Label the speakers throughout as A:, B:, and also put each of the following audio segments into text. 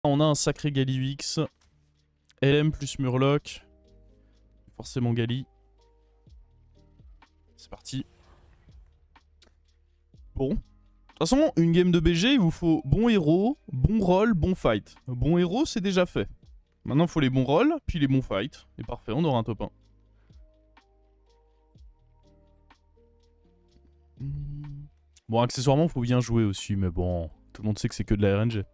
A: On a un sacré Galivix. LM plus Murloc. Forcément Gali. C'est parti. Bon. De toute façon, une game de BG, il vous faut bon héros, bon roll, bon fight. Bon héros, c'est déjà fait. Maintenant, il faut les bons rolls, puis les bons fights. Et parfait, on aura un top 1. Bon, accessoirement, il faut bien jouer aussi, mais bon, tout le monde sait que c'est que de la RNG.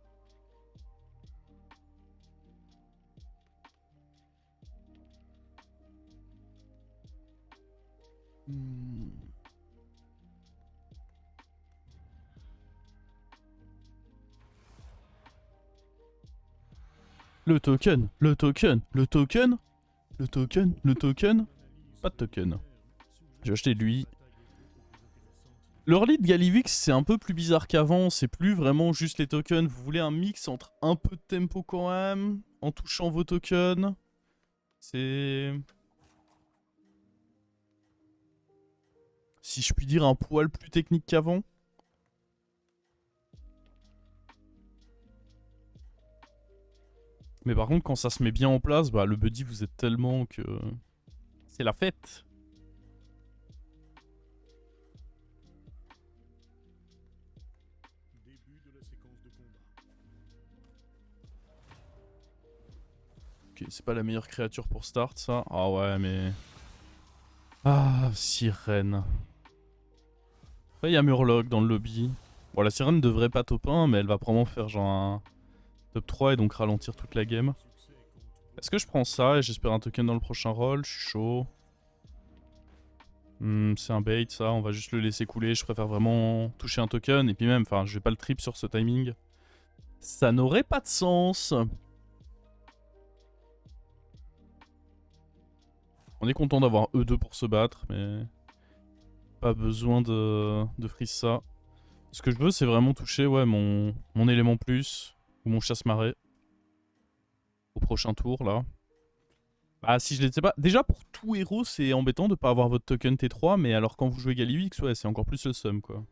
A: Le token, le token, le token, le token, le token. Pas de token. Je vais acheter lui. L'early de Galivix, c'est un peu plus bizarre qu'avant. C'est plus vraiment juste les tokens. Vous voulez un mix entre un peu de tempo quand même, en touchant vos tokens. C'est... Si je puis dire, un poil plus technique qu'avant. Mais par contre, quand ça se met bien en place, bah le buddy, vous êtes tellement que... C'est la fête. Ok, c'est pas la meilleure créature pour start, ça. Ah ouais, mais... Ah, sirène. Après, il y a Murloc dans le lobby. Bon, la sirène devrait pas top 1, mais elle va probablement faire genre un top 3 et donc ralentir toute la game. Est-ce que je prends ça et j'espère un token dans le prochain roll? Je suis chaud. C'est un bait, ça. On va juste le laisser couler. Je préfère vraiment toucher un token. Et puis même, enfin, je vais pas le trip sur ce timing. Ça n'aurait pas de sens. On est content d'avoir E2 pour se battre, mais... Pas besoin de freeze ça. Ce que je veux, c'est vraiment toucher ouais, mon élément plus. Ou mon chasse-marée. Au prochain tour, là. Bah, si je l'étais pas... Déjà, pour tout héros, c'est embêtant de pas avoir votre token T3, mais alors quand vous jouez Galivix, ouais, c'est encore plus le seum, quoi.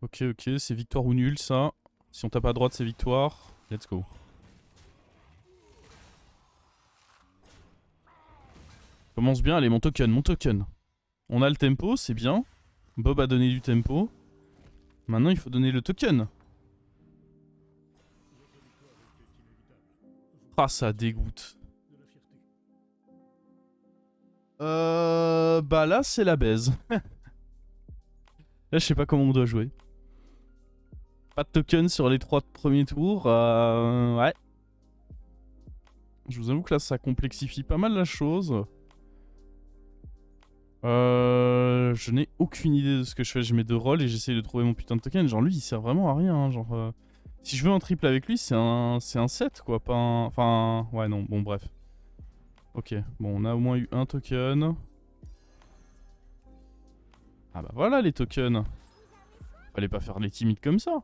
A: Ok, ok, c'est victoire ou nul, ça. Si on tape à droite, c'est victoire. Let's go. Commence bien, allez, mon token, mon token. On a le tempo, c'est bien. Bob a donné du tempo. Maintenant, il faut donner le token. Ah, ça dégoûte. Bah là, c'est la baise. Là, je sais pas comment on doit jouer. Pas de token sur les 3 premiers tours. Ouais. Je vous avoue que là, ça complexifie pas mal la chose. Je n'ai aucune idée de ce que je fais. Je mets 2 rolls et j'essaye de trouver mon putain de token. Genre, lui, il sert vraiment à rien. Hein. Genre, si je veux un triple avec lui, c'est un 7, quoi. Pas un... Enfin, ouais, non. Bon, bref. Ok. Bon, on a au moins eu un token. Ah bah voilà, les tokens. Fallait pas faire les timides comme ça.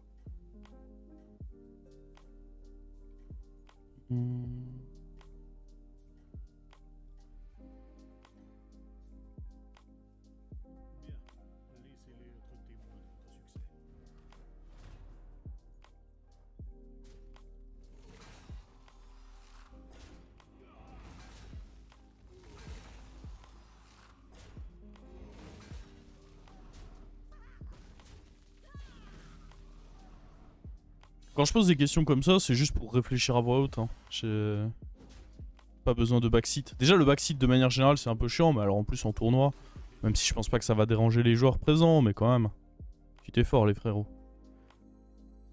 A: Quand je pose des questions comme ça, c'est juste pour réfléchir à voix haute. Hein. J'ai pas besoin de backseat. Déjà, le backseat de manière générale, c'est un peu chiant, mais alors en plus en tournoi, même si je pense pas que ça va déranger les joueurs présents, mais quand même. Petit effort, les frérots.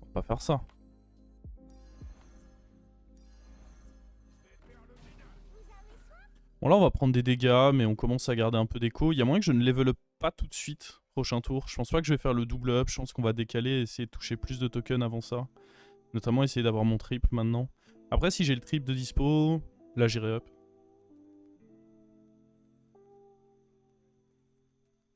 A: On va pas faire ça. Bon, là, on va prendre des dégâts, mais on commence à garder un peu d'écho. Il y a moyen que je ne level up pas tout de suite, prochain tour. Je pense pas que je vais faire le double up. Je pense qu'on va décaler et essayer de toucher plus de tokens avant ça. Notamment essayer d'avoir mon triple maintenant. Après, si j'ai le triple de dispo, là, j'irai up.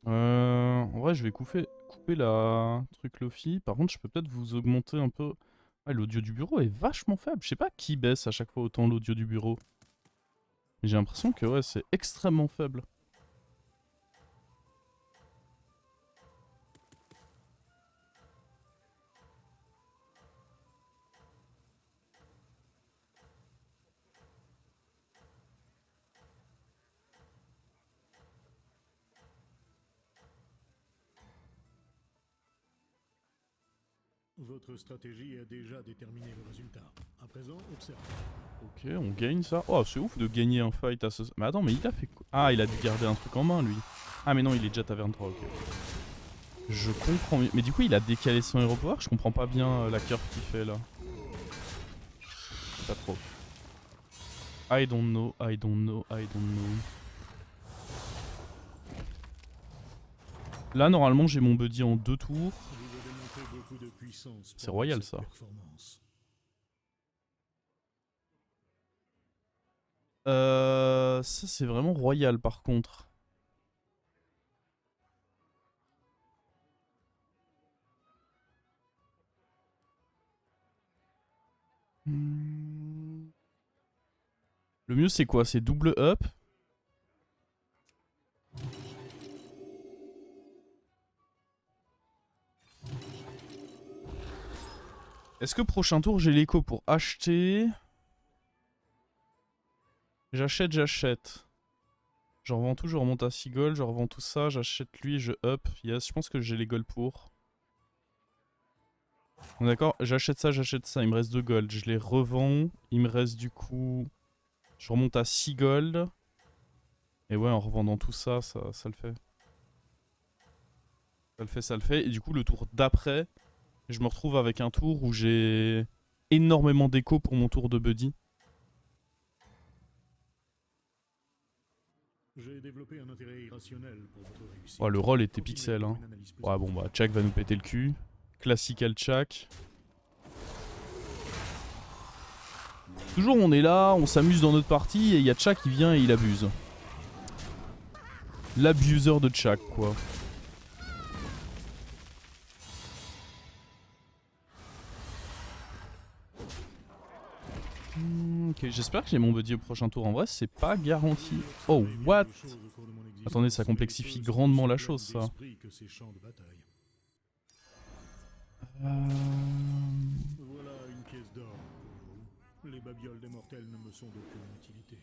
A: En vrai, je vais couper la truc Lofi. Par contre, je peux peut-être vous augmenter un peu. Ouais, l'audio du bureau est vachement faible. Je sais pas qui baisse à chaque fois autant l'audio du bureau. Mais j'ai l'impression que ouais, c'est extrêmement faible.
B: Votre stratégie a déjà déterminé le résultat. À présent, observez.
A: Ok, on gagne ça. Oh, c'est ouf de gagner un fight à ce... Mais attends, mais il a fait quoi? Ah, il a dû garder un truc en main, lui. Ah, mais non, il est déjà taverne 3, ok. Je comprends mieux. Mais du coup, il a décalé son hero power. Je comprends pas bien la curve qu'il fait, là. Pas trop. I don't know, I don't know, I don't know. Là, normalement, j'ai mon buddy en 2 tours. C'est royal, ça. Ça, c'est vraiment royal, par contre. Le mieux, c'est quoi? C'est double up. Est-ce que prochain tour, j'ai l'écho pour acheter? J'achète, j'achète. Je revends tout, je remonte à 6 gold, je revends tout ça, j'achète lui, je up. Yes, je pense que j'ai les gold pour. On est d'accord? J'achète ça, il me reste 2 gold. Je les revends, il me reste du coup... Je remonte à 6 gold. Et ouais, en revendant tout ça, ça le fait. Ça le fait, ça le fait. Et du coup, le tour d'après, je me retrouve avec un tour où j'ai énormément d'écho pour mon tour de buddy.
B: J'ai développé un intérêt irrationnel pour votre réussite.
A: Ouais, le rôle était pixel, hein. Ouais, bon bah, Chak va nous péter le cul. Classical Chak. Toujours on est là, on s'amuse dans notre partie et il y a Chak qui vient et il abuse. L'abuseur de Chak, quoi. Ok, j'espère que j'ai mon buddy au prochain tour. En vrai, c'est pas garanti. Oh, what? Attendez, ça complexifie grandement la chose, ça.
B: Voilà une pièce d'or pour vous. Les babioles des mortels ne me sont d'aucune utilité.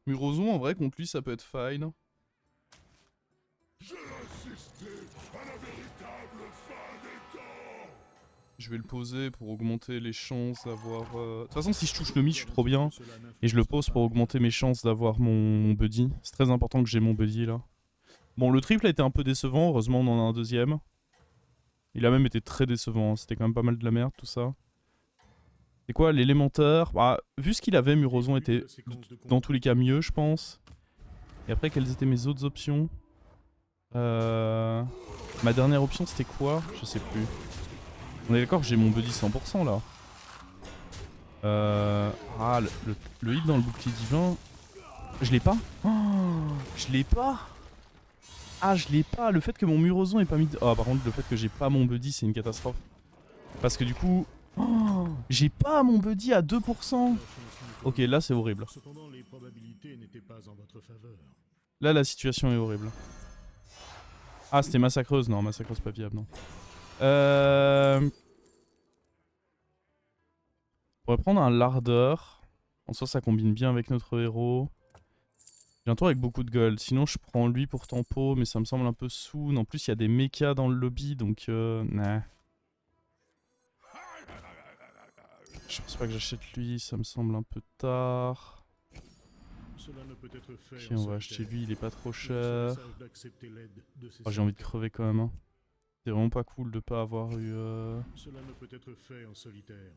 A: Murozon, en vrai, contre lui, ça peut être fine. Je vais le poser pour augmenter les chances d'avoir... De toute façon, si je touche Nomi, je suis trop bien. Et je le pose pour augmenter mes chances d'avoir mon buddy. C'est très important que j'ai mon buddy, là. Bon, le triple a été un peu décevant. Heureusement, on en a un deuxième. Il a même été très décevant. C'était quand même pas mal de la merde, tout ça. C'est quoi, l'élémentaire? Bah, vu ce qu'il avait, Murozon était dans tous les cas mieux, je pense. Et après, quelles étaient mes autres options? Ma dernière option, c'était quoi? Je sais plus. On est d'accord que j'ai mon buddy 100% là. Ah, le hit dans le bouclier divin. Je l'ai pas? Oh, je l'ai pas? Ah, je l'ai pas. Le fait que mon Murozon ait pas mis... Ah, par contre, le fait que j'ai pas mon buddy, c'est une catastrophe. Parce que du coup... Oh, j'ai pas mon buddy à 2%. Ok, là, c'est horrible.
B: Cependant, les probabilités n'étaient pas en votre faveur.
A: Là, la situation est horrible. Ah, c'était massacreuse. Non, massacreuse pas viable, non. On pourrait prendre un lardeur. En soi, ça combine bien avec notre héros. J'ai un tour avec beaucoup de gold. Sinon, je prends lui pour tempo, mais ça me semble un peu soon. En plus, il y a des mechas dans le lobby, donc nah. Je pense pas que j'achète lui, ça me semble un peu tard. Ok, on va acheter lui, il est pas trop cher. Oh, j'ai envie de crever quand même. Hein. C'est vraiment pas cool de pas avoir eu...
B: Cela ne peut être fait en solitaire.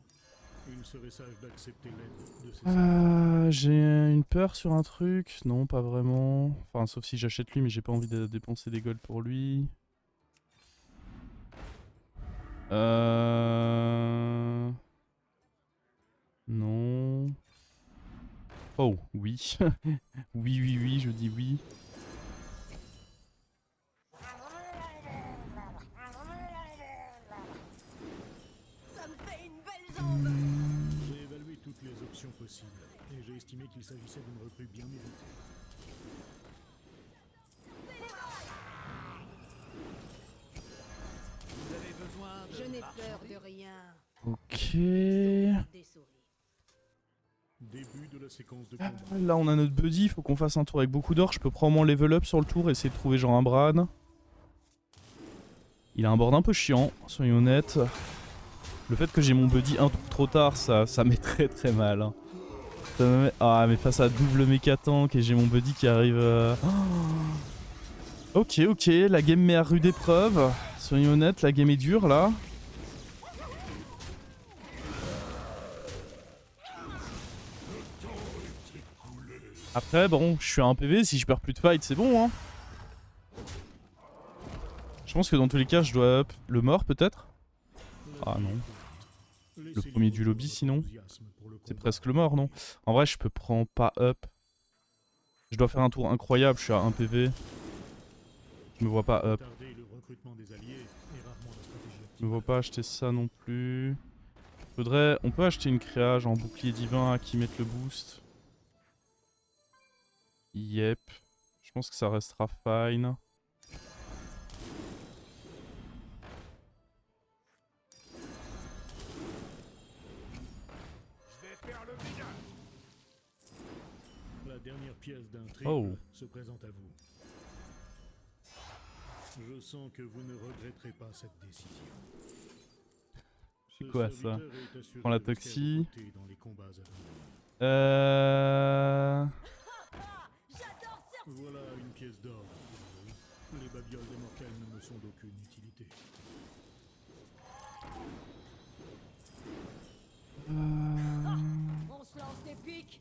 B: Il serait sage d'accepter l'aide de ses
A: j'ai une peur sur un truc. Non, pas vraiment. Enfin, sauf si j'achète lui, mais j'ai pas envie de dépenser des golds pour lui. Non. Oh, oui. Oui, oui, oui, je dis oui.
B: possible, et j'ai estimé qu'il s'agissait d'une recrue bien méritée.
C: Vous avez besoin de
D: Je n'ai peur
C: marchandises?
D: de rien.
A: Ok.
D: Des souris.
B: Début de la séquence de combat.
A: Là on a notre buddy, il faut qu'on fasse un tour avec beaucoup d'or. Je peux probablement level up sur le tour, essayer de trouver genre un Bran. Il a un board un peu chiant, soyons honnêtes. Le fait que j'ai mon buddy un tour trop tard, ça met très mal. Hein. Ça me met... Ah mais face à double méca tank et j'ai mon buddy qui arrive... Oh. Ok, la game met à rude épreuve. Soyons honnêtes, la game est dure là. Après bon, je suis à 1 PV, si je perds plus de fight c'est bon hein. Je pense que dans tous les cas je dois up le mort peut-être. Ah non. Le premier du lobby sinon. C'est presque le mort non. En vrai je peux prendre pas up. Je dois faire un tour incroyable, je suis à 1 PV. Je me vois pas up. Je me vois pas acheter ça non plus. On peut acheter une créa genre bouclier divin qui mette le boost. Yep. Je pense que ça restera fine.
B: La dernière pièce d'un triple
A: Oh.
B: se présente à vous. Je sens que vous ne regretterez pas cette décision.
A: C'est quoi ça? Prends la toxie.
B: Dans les combats à venir. Voilà une pièce d'or. Les babioles des mortels ne me sont d'aucune utilité.
D: On se lance des pics.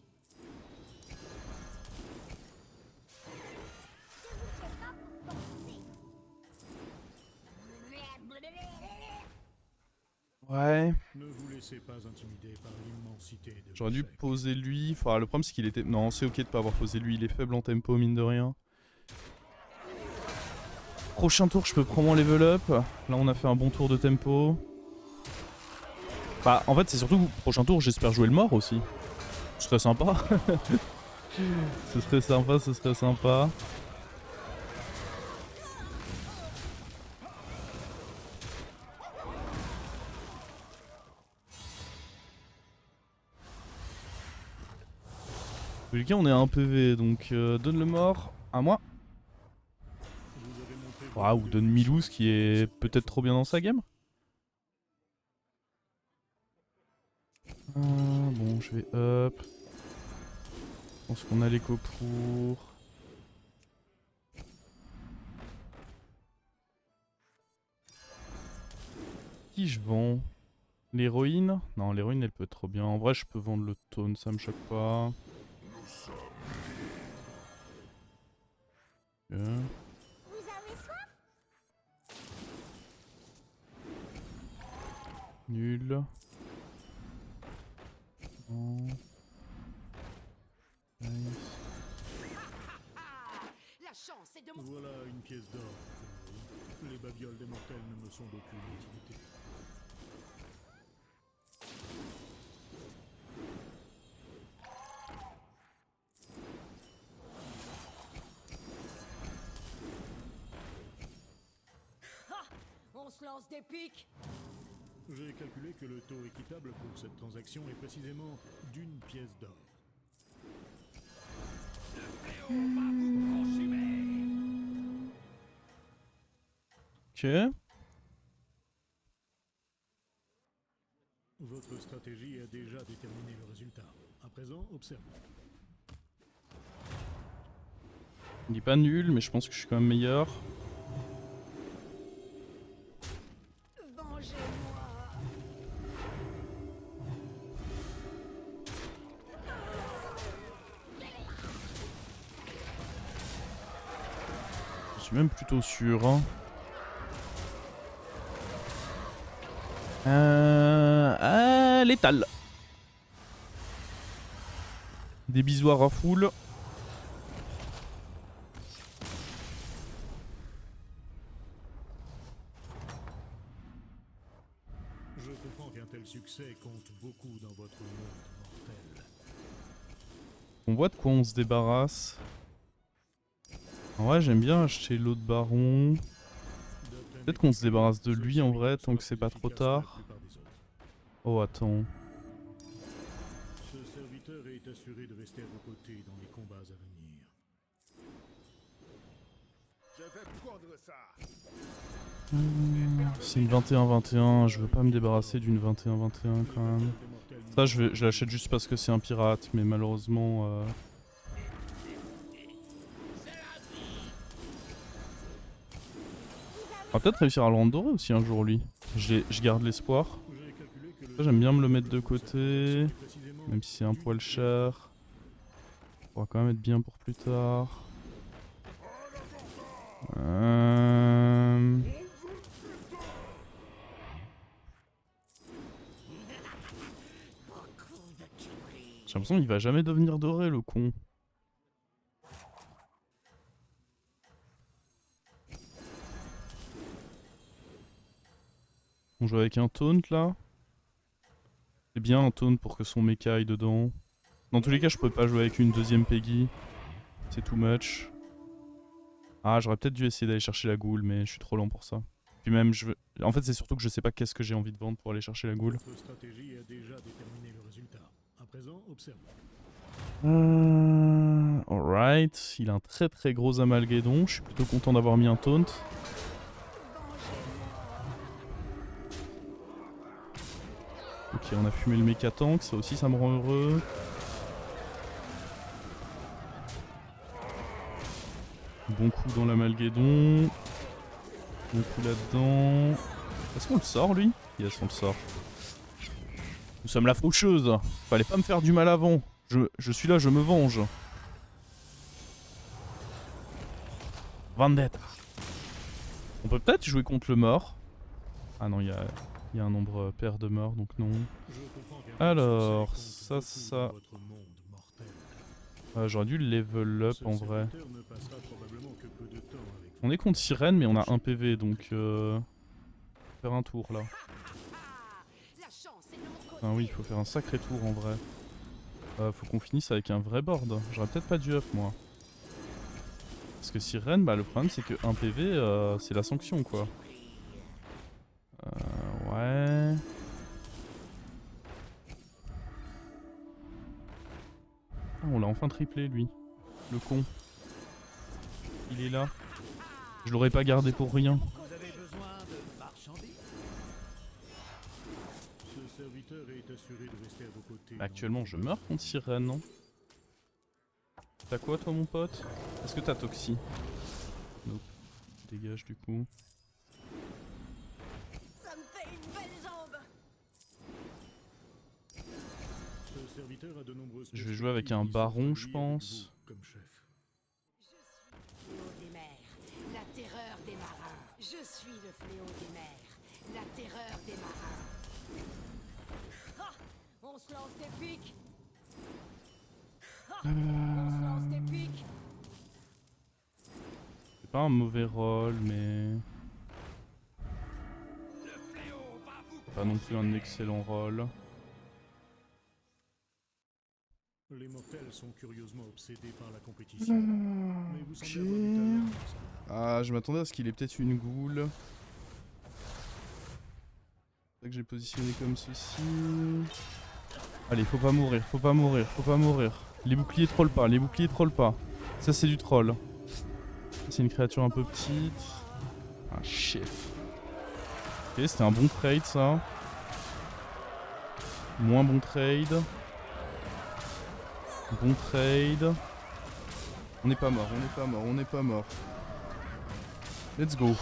A: Ouais.
B: Ne vous laissez pas intimider par l'immensité de
A: J'aurais dû
B: l'échec.
A: poser lui. Enfin, le problème c'est qu'il était... Non, c'est ok de pas avoir posé lui. Il est faible en tempo, mine de rien. Prochain tour, je peux prendre mon level up. Là, on a fait un bon tour de tempo. Bah, en fait, c'est surtout prochain tour, j'espère jouer le mort aussi. Ce serait sympa. Ce serait sympa. En tous les cas, on est à 1 PV, donc donne le mort à moi. Ou donne Milouz qui est peut-être trop bien dans sa game. Bon, je vais up. Je pense qu'on a l'écho pour. Qui je vends? L'héroïne? Non, l'héroïne elle peut être trop bien. En vrai, je peux vendre le taunt, ça me choque pas. Ok. Nul. Non. Nice.
D: La chance est de mon...
B: Voilà une pièce d'or. Les babioles des mortels ne me sont d'aucune utilité.
D: On se lance des pics.
B: J'ai calculé que le taux équitable pour cette transaction est précisément d'une pièce d'or.
A: Ok.
B: Votre stratégie a déjà déterminé le résultat. À présent, observez.
A: Il est pas nul, mais je pense que je suis quand même meilleur.
D: Vengez-moi.
A: Je suis même plutôt sûr. Hein. Létal. Des bisous à Rafoul.
B: Je comprends qu'un tel succès compte beaucoup dans votre monde mortel.
A: On voit de quoi on se débarrasse. En vrai, j'aime bien acheter l'autre baron. Peut-être qu'on se débarrasse de lui en vrai, tant que c'est pas trop tard. Oh, attends.
B: Ce serviteur est assuré de rester à vos côtés dans les combats à venir.
C: Je vais prendre ça.
A: C'est une 21-21, je veux pas me débarrasser d'une 21-21 quand même. Ça, je l'achète juste parce que c'est un pirate, mais malheureusement... On va peut-être réussir à le rendre doré aussi un jour, lui. Je garde l'espoir. Ça, j'aime bien me le mettre de côté, même si c'est un poil cher. Ça pourra quand même être bien pour plus tard. J'ai l'impression qu'il va jamais devenir doré, le con. On joue avec un taunt là. C'est bien un taunt pour que son mecha aille dedans. Dans tous les cas, je peux pas jouer avec une deuxième Peggy. C'est too much. Ah, j'aurais peut-être dû essayer d'aller chercher la goule, mais je suis trop lent pour ça. Puis même, en fait, c'est surtout que je sais pas qu'est-ce que j'ai envie de vendre pour aller chercher la goule.
B: Votre stratégie a déjà déterminé le résultat. À présent, observez.
A: Alright, il a un très très gros amalguédon. Je suis plutôt content d'avoir mis un taunt. Ok, on a fumé le méca tank, ça aussi ça me rend heureux. Bon coup dans l'amalguédon. Bon coup là-dedans. Est-ce qu'on le sort lui? Yes, on le sort. Nous sommes la faucheuse. Fallait pas me faire du mal avant. Je suis là, je me venge. Vendetta. On peut peut-être jouer contre le mort. Ah non, il y a un nombre pair de morts, donc non. Alors, ça... J'aurais dû level up en vrai. On est contre Sirène, mais on a un PV, donc... Faire un tour là. Ah oui, il faut faire un sacré tour en vrai. Faut qu'on finisse avec un vrai board. J'aurais peut-être pas dû up moi. Parce que Sirène, bah le problème c'est que 1 PV, c'est la sanction quoi. Ouais... Ah, on l'a enfin triplé lui. Le con. Il est là. Je l'aurais pas gardé pour rien.
C: Vous avez besoin de marchandises?
B: Ce serviteur est assuré de rester à vos côtés.
A: Bah, actuellement je meurs contre Sirène, non? T'as quoi toi mon pote? Est-ce que t'as Toxi? Nope. Dégage du coup.
D: Ça me fait une belle jambe.
B: Ce serviteur a de nombreuses
A: Je vais jouer avec un baron, je pense.
B: comme chef.
D: Je suis le fléau des mers, la terreur des marins. Je suis le fléau des mers, la terreur des marins. Ha! On se lance des pics. Ha! On se lance des pics.
A: C'est pas un mauvais rôle, mais... Pas non plus un excellent rôle.
B: Les mortels sont curieusement obsédés par la compétition. Mais vous semblez avoir du talent pour ça.
A: Ah, je m'attendais à ce qu'il ait peut-être une goule. C'est ça que j'ai positionné comme ceci. Allez, faut pas mourir, faut pas mourir, faut pas mourir. Les boucliers trollent pas, les boucliers trollent pas. Ça c'est du troll. C'est une créature un peu petite. Ah shit. Ok, c'était un bon trade ça. Moins bon trade. Bon trade. On n'est pas mort, on n'est pas mort, on n'est pas mort. Let's go.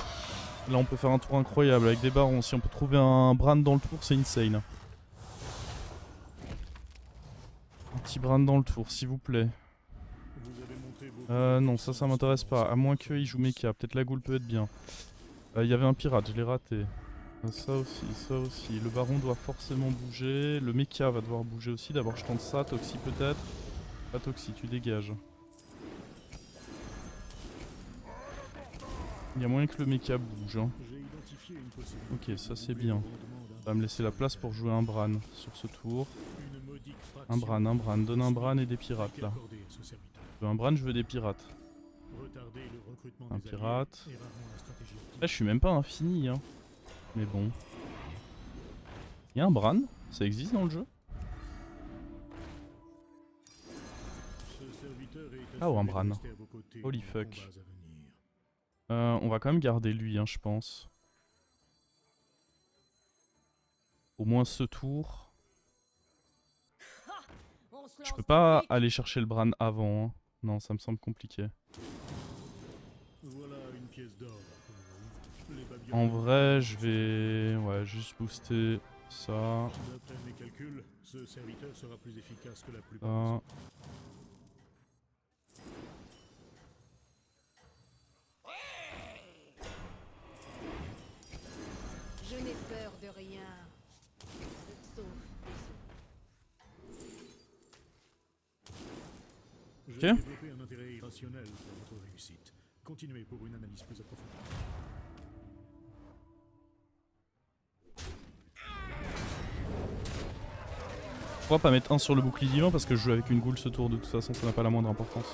A: Là on peut faire un tour incroyable avec des barons. Si on peut trouver un Bran dans le tour, c'est insane. Un petit Bran dans le tour, s'il vous plaît.
B: Vous avez montré vos
A: Non, ça m'intéresse pas. À moins qu'il joue mecha. Peut-être la goule peut être bien. Il y avait un pirate, je l'ai raté. Ça aussi, ça aussi. Le baron doit forcément bouger. Le mecha va devoir bouger aussi. D'abord je tente ça. Toxi peut-être. Pas Toxi, tu dégages. Il y a moyen que le mecha bouge. Hein.
B: J'ai identifié une possibilité.
A: Ok, ça c'est bien. Ça va me laisser la place pour jouer un Bran sur ce tour.
B: Une modique
A: Un
B: fraction
A: Bran, donne un Bran et des pirates là.
B: accordée ce serviteur.
A: Je veux un Bran, je veux des pirates.
B: Retarder le recrutement
A: Un
B: des
A: pirate.
B: alliés est rarement la stratégie optimale.
A: Là, je suis même pas infini, hein. Mais bon. Il y a un Bran? Ça existe dans le jeu?
B: Ce serviteur est
A: Ah, ou un
B: assuré de
A: Bran.
B: rester à vos côtés
A: Holy
B: dans les
A: fuck.
B: combats à venir.
A: On va quand même garder lui, hein, je pense. Au moins ce tour.
D: On se
A: Je
D: lance
A: peux pas
D: des pics.
A: aller chercher le Bran avant, hein. Non, ça me semble compliqué.
B: Voilà une pièce d'or pour vous. Les babioles
A: En
B: de
A: vrai,
B: Mortel
A: je
B: ne sont
A: vais... Ouais, juste booster ça.
B: pas- D'après mes calculs, ce serviteur sera plus efficace que la plupart
A: Ça.
B: des autres.
D: Je n'ai peur de rien. Sauf des
B: J'ai développé un intérêt irrationnel pour votre réussite. Continuez pour une analyse plus approfondie.
A: Pourquoi pas mettre un sur le bouclier divin parce que je joue avec une goule ce tour, de toute façon ça n'a pas la moindre importance.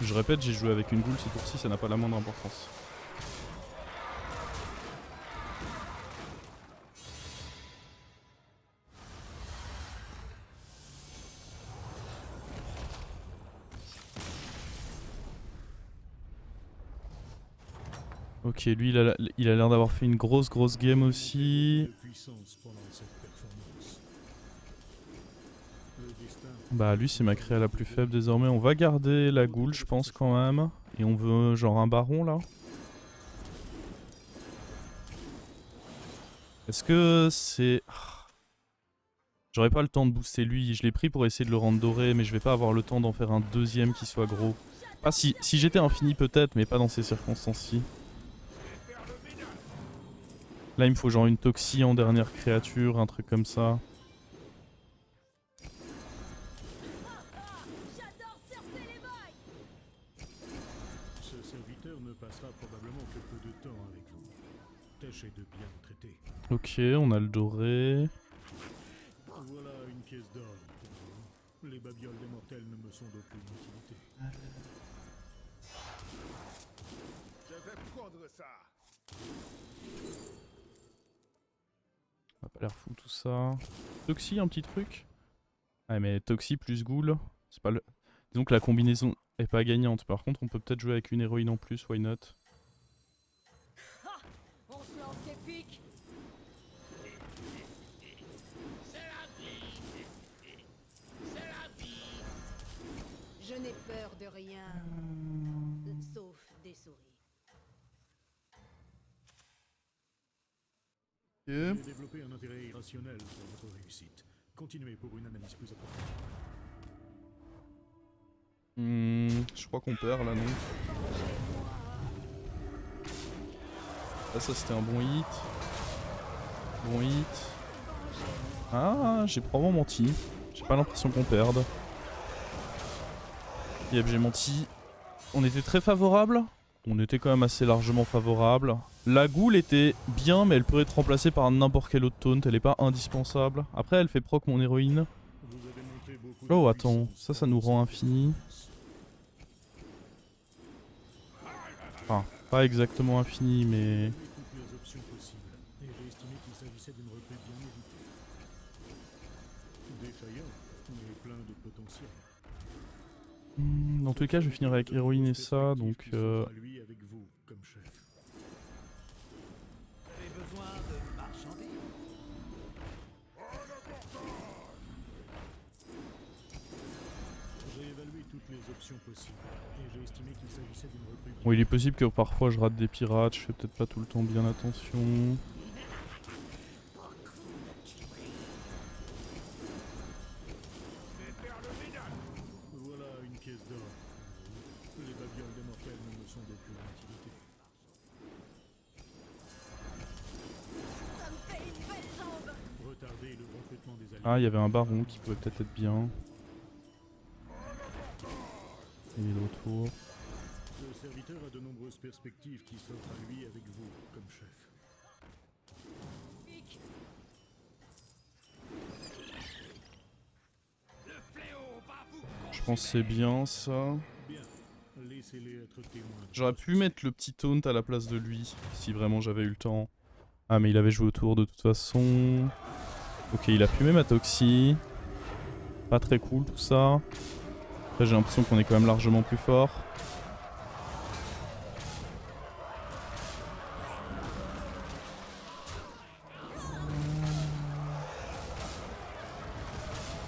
A: Je répète, j'ai joué avec une goule ce tour-ci, ça n'a pas la moindre importance. Ok, lui il a l'air d'avoir fait une grosse game aussi.
B: De puissance pendant cette performance. Le destin
A: Bah lui c'est ma créa la plus faible désormais. On va garder la goule je pense quand même. Et on veut genre un baron là. Est-ce que c'est... J'aurais pas le temps de booster lui. Je l'ai pris pour essayer de le rendre doré. Mais je vais pas avoir le temps d'en faire un deuxième qui soit gros. Ah si j'étais infini peut-être mais pas dans ces circonstances-ci. Là il me faut genre une Toxie en dernière créature, un truc comme ça.
B: Ce serviteur ne passera probablement que peu de temps avec vous. Tâchez de bien le traiter.
A: Ok, on a le doré.
B: Voilà une pièce d'or pour vous. Les babioles des mortels ne me sont d'aucune utilité.
C: Je vais prendre ça.
A: Ça a pas l'air fou tout ça. Toxie, un petit truc. Ouais mais Toxie plus Ghoul, c'est pas le... Disons que la combinaison est pas gagnante. Par contre on peut peut-être jouer avec une héroïne en plus, why not?
D: On se lance des pics. Je n'ai peur de rien. Sauf des souris.
B: J'ai développé un intérêt irrationnel pour votre réussite. Continuez pour une analyse plus approfondie.
A: Je crois qu'on perd là non. Là ça c'était un bon hit. Bon hit. Ah j'ai probablement menti. J'ai pas l'impression qu'on perde. Yep j'ai menti. On était très favorable. On était quand même assez largement favorable. La Ghoul était bien mais elle peut être remplacée par n'importe quel autre taunt. Elle est pas indispensable. Après elle fait proc mon héroïne.
B: Vous avez montré beaucoup
A: Oh
B: de
A: attends,
B: puissance
A: ça nous
B: pendant
A: rend
B: cette
A: infini. Enfin, pas exactement infini mais...
B: toutes les options possibles, et j'ai estimé qu'il s'agissait d'une recrue bien méritée. Défaillant, mais plein de potentiel.
A: Dans tous les cas je vais finir avec héroïne et ça donc...
B: Qui s'offre à lui avec vous, comme chef.
C: Vous avez besoin de marchandises?
B: J'ai évalué toutes les options possibles, et j'ai estimé qu'il s'agissait d'une recrue bien
A: Bon il est possible que parfois je rate des pirates, je fais peut-être pas tout le temps bien attention.
B: Voilà une pièce d'or. Les babioles des mortels ne me sont d'aucune utilité.
D: Ça me fait une belle jambe.
B: Retardez le recrutement des alliés.
A: Ah il y avait un baron qui pouvait peut-être être bien. Il est de retour.
B: Le serviteur a de nombreuses perspectives qui s'offrent à lui avec vous,
A: pense que c'est bien ça.
B: Bien. Laissez-les être témoins.
A: J'aurais pu mettre le petit taunt à la place de lui, si vraiment j'avais eu le temps. Ah mais il avait joué autour de toute façon. Ok, il a fumé ma Toxie. Pas très cool tout ça. Là j'ai l'impression qu'on est quand même largement plus fort.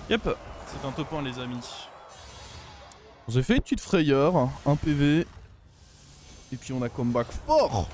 A: Yep, c'est un top 1 les amis. On s'est fait une petite frayeur, un PV. Et puis on a comeback fort.